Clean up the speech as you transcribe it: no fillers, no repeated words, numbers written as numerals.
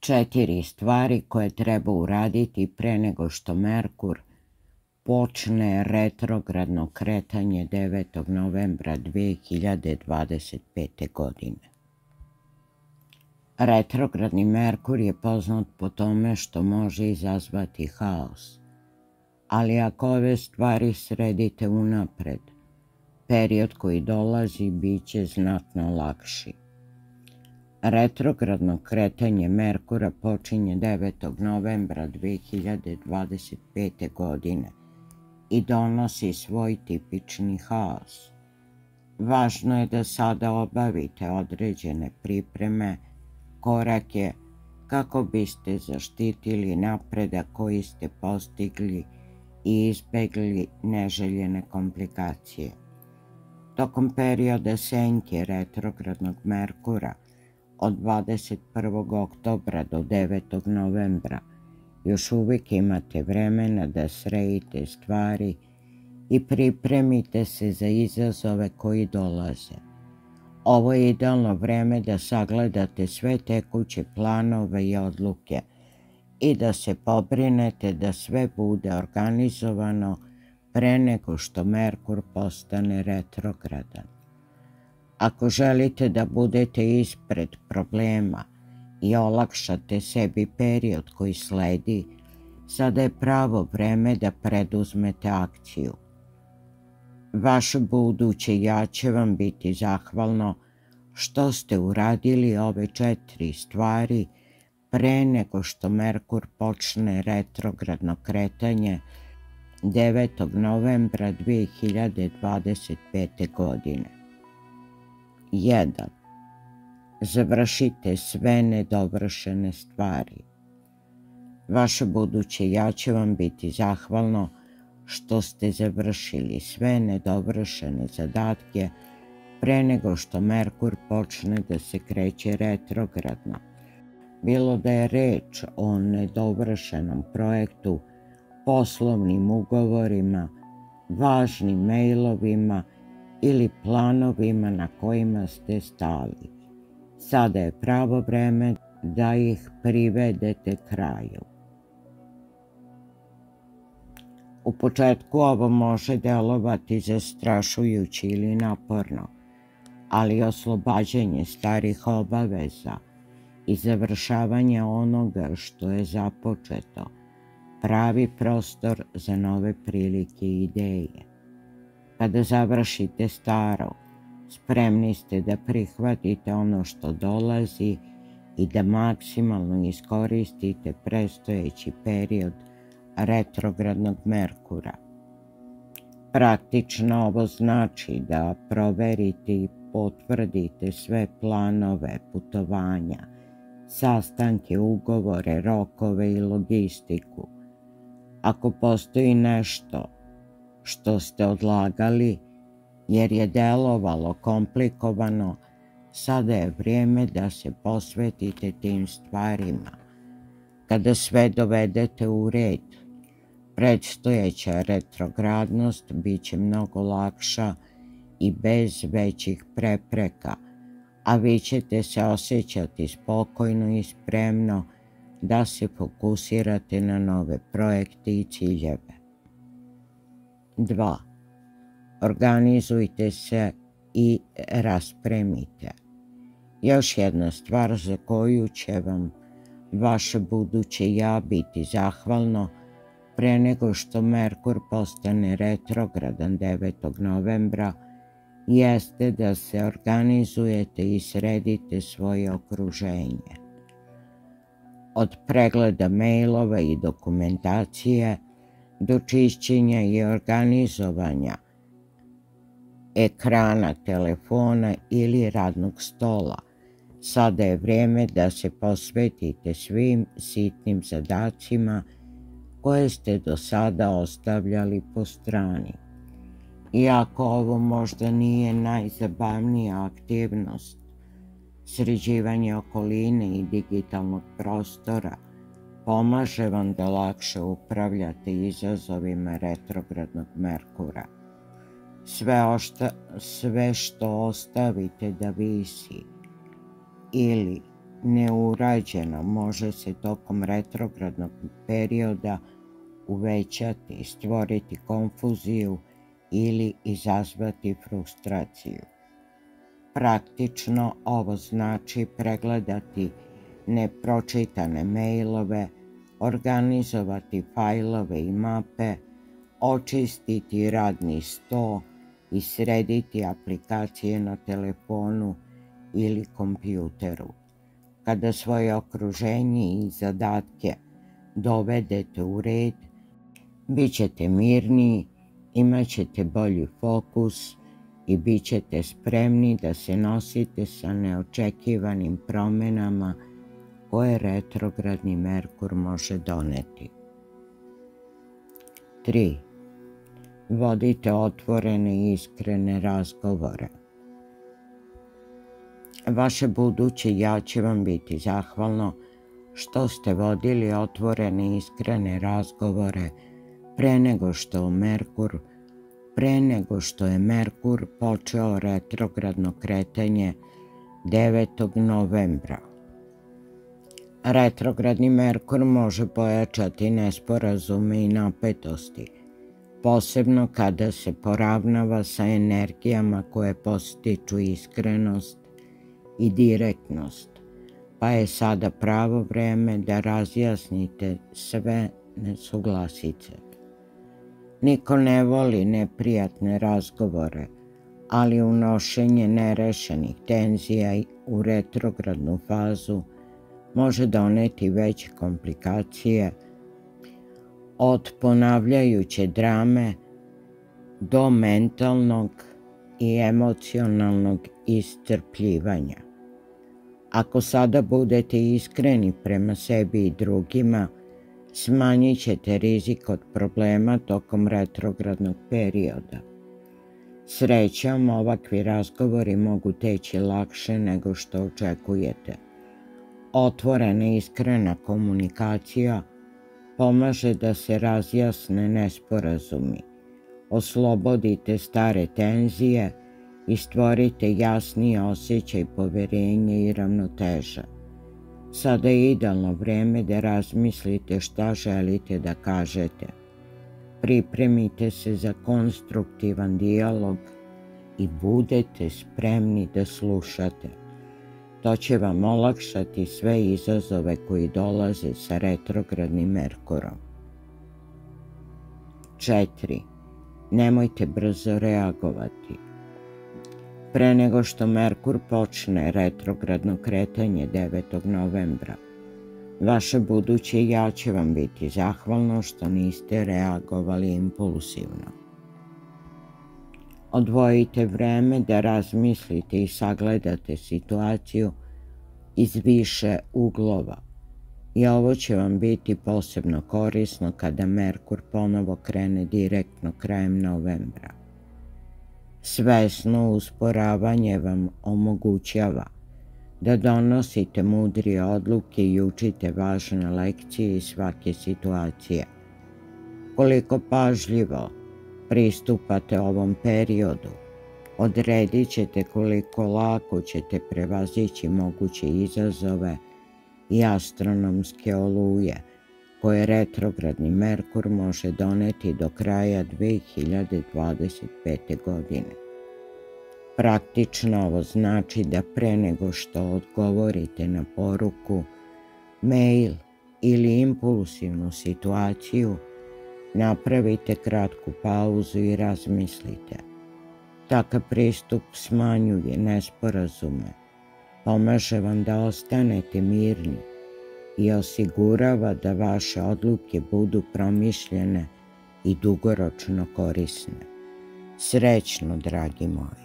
4 stvari koje treba uraditi pre nego što Merkur počne retrogradno kretanje 9. novembra 2025. godine. Retrogradni Merkur je poznat po tome što može izazvati haos, ali ako ove stvari sredite unapred, period koji dolazi bit će znatno lakši. Retrogradno kretanje Merkura počinje 9. novembra 2025. godine i donosi svoj tipični haos. Važno je da sada obavite određene pripreme, korake kako biste zaštitili napredak koji ste postigli i izbegli neželjene komplikacije. Tokom perioda senke retrogradnog Merkura od 21. oktobra do 9. novembra još uvijek imate vremena da sredite stvari i pripremite se za izazove koji dolaze. Ovo je idealno vreme da sagledate sve tekuće planove i odluke i da se pobrinete da sve bude organizovano pre nego što Merkur postane retrogradan. Ako želite da budete ispred problema i olakšate sebi period koji sledi, sada je pravo vreme da preduzmete akciju. Vaše buduće ja će vam biti zahvalno što ste uradili ove 4 stvari pre nego što Merkur počne retrogradno kretanje 9. novembra 2025. godine. 1. Završite sve nedovršene stvari. Vaše buduće ja će vam biti zahvalno što ste završili sve nedovršene zadatke pre nego što Merkur počne da se kreće retrogradno. Bilo da je reč o nedovršenom projektu, poslovnim ugovorima, važnim mailovima ili planovima na kojima ste stali. Sada je pravo vreme da ih privedete kraju. U početku ovo može delovati zastrašujuće ili naporno, ali oslobađanje starih obaveza i završavanje onoga što je započeto pravi prostor za nove prilike i ideje. Kada završite staro, spremni ste da prihvatite ono što dolazi i da maksimalno iskoristite predstojeći period retrogradnog Merkura. Praktično ovo znači da proverite i potvrdite sve planove, putovanja, sastanke, ugovore, rokove i logistiku. Ako postoji nešto što ste odlagali jer je delovalo komplikovano, sada je vrijeme da se posvetite tim stvarima. Kada sve dovedete u red, predstojeća retrogradnost bit će mnogo lakša i bez većih prepreka, a vi ćete se osjećati spokojno i spremno da se fokusirate na nove projekte i ciljeve. 2. Organizujte se i raspremite. Još jedna stvar za koju će vam vaše buduće ja biti zahvalno pre nego što Merkur postane retrogradan 9. novembra jeste da se organizujete i sredite svoje okruženje. Od pregleda mailova i dokumentacije do čišćenja i organizovanja ekrana telefona ili radnog stola, sada je vrijeme da se posvetite svim sitnim zadacima koje ste do sada ostavljali po strani. Iako ovo možda nije najzabavnija aktivnost, sređivanje okoline i digitalnog prostora pomaže vam da lakše upravljate izazovima retrogradnog Merkura. Sve što ostavite da visi ili neurađeno može se tokom retrogradnog perioda uvećati, stvoriti konfuziju ili izazvati frustraciju. Praktično ovo znači pregledati nepročitane mailove, organizovati fajlove i mape, očistiti radni sto i srediti aplikacije na telefonu ili kompjuteru. Kada svoje okruženje i zadatke dovedete u red, bit ćete mirniji, imat ćete bolji fokus i bit ćete spremni da se nosite sa neočekivanim promjenama koje retrogradni Merkur može doneti. 3. Vodite otvorene i iskrene razgovore. Vaše buduće ja će vam biti zahvalno što ste vodili otvorene i iskrene razgovore pre nego što je Merkur počeo retrogradno kretanje 9. novembra. Retrogradni Merkur može pojačati nesporazume i napetosti, posebno kada se poravnava sa energijama koje podstiču iskrenost i direktnost, pa je sada pravo vreme da razjasnite sve nesuglasice. Niko ne voli neprijatne razgovore, ali unošenje nerešenih tenzija u retrogradnu fazu može doneti veće komplikacije, od ponavljajuće drame do mentalnog i emocionalnog iscrpljivanja. Ako sada budete iskreni prema sebi i drugima, smanjit ćete rizik od problema tokom retrogradnog perioda. Srećom, ovakvi razgovori mogu teći lakše nego što očekujete. Otvorena i iskrena komunikacija pomaže da se razjasne nesporazumi, oslobodite stare tenzije i stvorite jasniji osjećaj poverenja i ravnoteža. Sada je idealno vreme da razmislite šta želite da kažete. Pripremite se za konstruktivan dijalog i budete spremni da slušate. To će vam olakšati sve izazove koji dolaze sa retrogradnim Merkurom. 4. Nemojte brzo reagovati. Pre nego što Merkur počne retrogradno kretanje 9. novembra, vaše buduće ja će vam biti zahvalno što niste reagovali impulsivno. Odvojite vreme da razmislite i sagledate situaciju iz više uglova i ovo će vam biti posebno korisno kada Merkur ponovo krene direktno krajem novembra. Svesno usporavanje vam omogućava da donosite mudrije odluke i učite važne lekcije iz svake situacije. Koliko pažljivo pristupate ovom periodu, odredit ćete koliko lako ćete prevazići moguće izazove i astronomske oluje koje retrogradni Merkur može doneti do kraja 2025. godine. Praktično ovo znači da pre nego što odgovorite na poruku, mail ili impulsivnu situaciju, napravite kratku pauzu i razmislite. Takav pristup smanjuje nesporazume, pomaže vam da ostanete mirni i osigurava da vaše odluke budu promišljene i dugoročno korisne. Srećno, dragi moji!